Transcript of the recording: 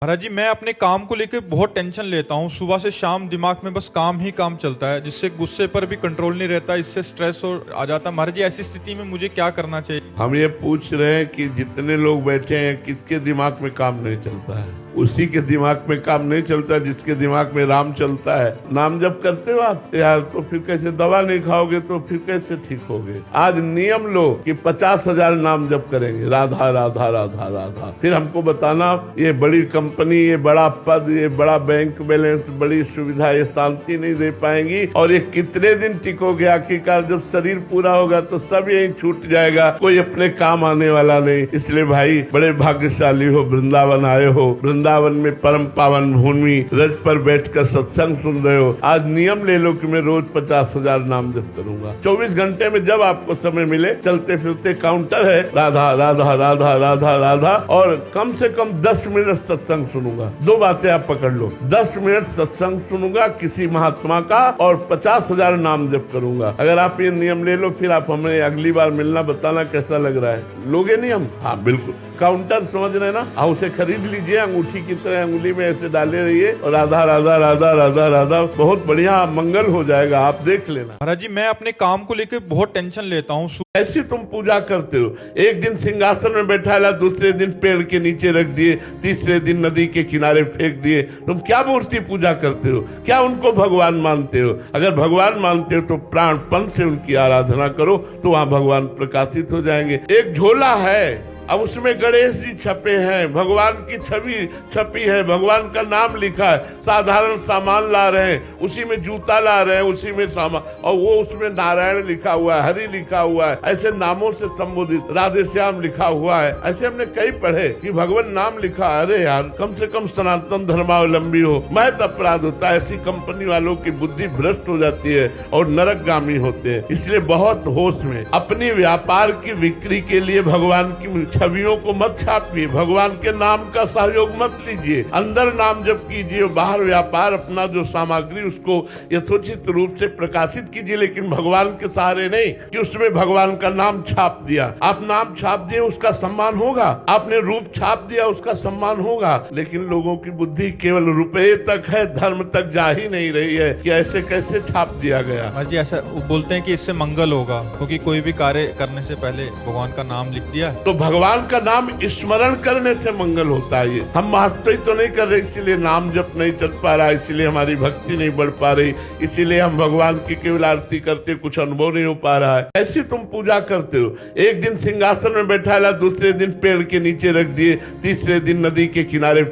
महाराज जी, मैं अपने काम को लेकर बहुत टेंशन लेता हूँ। सुबह से शाम दिमाग में बस काम ही काम चलता है, जिससे गुस्से पर भी कंट्रोल नहीं रहता। इससे स्ट्रेस और आ जाता है। महाराज जी, ऐसी स्थिति में मुझे क्या करना चाहिए? हम ये पूछ रहे हैं कि जितने लोग बैठे हैं किसके दिमाग में काम नहीं चलता है? उसी के दिमाग में काम नहीं चलता जिसके दिमाग में राम चलता है। नाम जब करते हो आप यार, तो फिर कैसे दवा नहीं खाओगे तो फिर कैसे ठीक होगे? आज नियम लो कि 50,000 नाम जब करेंगे, राधा राधा राधा राधा। फिर हमको बताना ये बड़ी कंपनी, ये बड़ा पद, ये बड़ा बैंक बैलेंस, बड़ी सुविधा, ये शांति नहीं दे पाएंगी। और ये कितने दिन टिकोगे? आखिरकार जब शरीर पूरा होगा तो सब यही छूट जाएगा, कोई अपने काम आने वाला नहीं। इसलिए भाई, बड़े भाग्यशाली हो, वृंदावन आए हो। वृंदावन में परम पावन भूमि रज पर बैठकर सत्संग सुन रहे हो। आज नियम ले लो कि मैं रोज 50,000 नाम जप करूंगा। 24 घंटे में जब आपको समय मिले, चलते फिरते काउंटर है, राधा राधा राधा राधा राधा, और कम से कम 10 मिनट सत्संग सुनूंगा। दो बातें आप पकड़ लो, 10 मिनट सत्संग सुनूंगा किसी महात्मा का, और 50,000 नाम जप करूंगा। अगर आप ये नियम ले लो, फिर आप हमें अगली बार मिलना, बताना कैसा लग रहा है। लोगे नियम? हाँ बिल्कुल। काउंटर समझ रहे ना? हाँ, उसे खरीद लीजिए, अंगूठी की तरह अंगुली में ऐसे डाले रहिए, और राधा राधा राधा राधा राधा, बहुत बढ़िया मंगल हो जाएगा। आप देख लेना। महाराज जी, मैं अपने काम को लेकर बहुत टेंशन लेता हूँ। ऐसी तुम पूजा करते हो, एक दिन सिंहासन में बैठाला, दूसरे दिन पेड़ के नीचे रख दिए, तीसरे दिन नदी के किनारे फेंक दिए। तुम क्या मूर्ति पूजा करते हो? क्या उनको भगवान मानते हो? अगर भगवान मानते हो तो प्राणपन से उनकी आराधना करो, तो वहां भगवान प्रकाशित हो जाएंगे। एक झोला है, अब उसमें गणेश जी छपे हैं, भगवान की छवि छपी है, भगवान का नाम लिखा है। साधारण सामान ला रहे हैं, उसी में जूता ला रहे हैं, उसी में सामान, और वो उसमें नारायण लिखा हुआ है, हरि लिखा हुआ है, ऐसे नामों से संबोधित, राधे श्याम लिखा हुआ है। ऐसे हमने कई पढ़े कि भगवान नाम लिखा। अरे यार, कम से कम सनातन धर्मावलंबी हो। महत अपराध होता है, ऐसी कंपनी वालों की बुद्धि भ्रष्ट हो जाती है और नरकगामी होते हैं। इसलिए बहुत होश में अपनी व्यापार की बिक्री के लिए भगवान की छवियों को मत छापिए, भगवान के नाम का सहयोग मत लीजिए। अंदर नाम जप कीजिए, बाहर व्यापार अपना जो सामग्री उसको यथोचित रूप से प्रकाशित कीजिए, लेकिन भगवान के सहारे नहीं कि उसमें भगवान का नाम छाप दिया। आप नाम छाप दिए, उसका सम्मान होगा। आपने रूप छाप दिया, उसका सम्मान होगा। लेकिन लोगों की बुद्धि केवल रुपये तक है, धर्म तक जा ही नहीं रही है कि ऐसे कैसे छाप दिया गया। महाराज जी, ऐसा बोलते हैं कि इससे मंगल होगा, क्योंकि कोई भी कार्य करने से पहले भगवान का नाम लिख दिया, तो भगवान का नाम स्मरण करने से मंगल होता है। ये हम महत्व तो नहीं कर रहे, इसीलिए नाम जप नहीं चल पा रहा, इसीलिए हमारी भक्ति नहीं बढ़ पा रही, इसीलिए हम भगवान की केवल आरती करते, कुछ अनुभव नहीं हो पा रहा है। ऐसी तुम पूजा करते हो, एक दिन सिंहासन में बैठाला, दूसरे दिन पेड़ के नीचे रख दिए, तीसरे दिन नदी के किनारे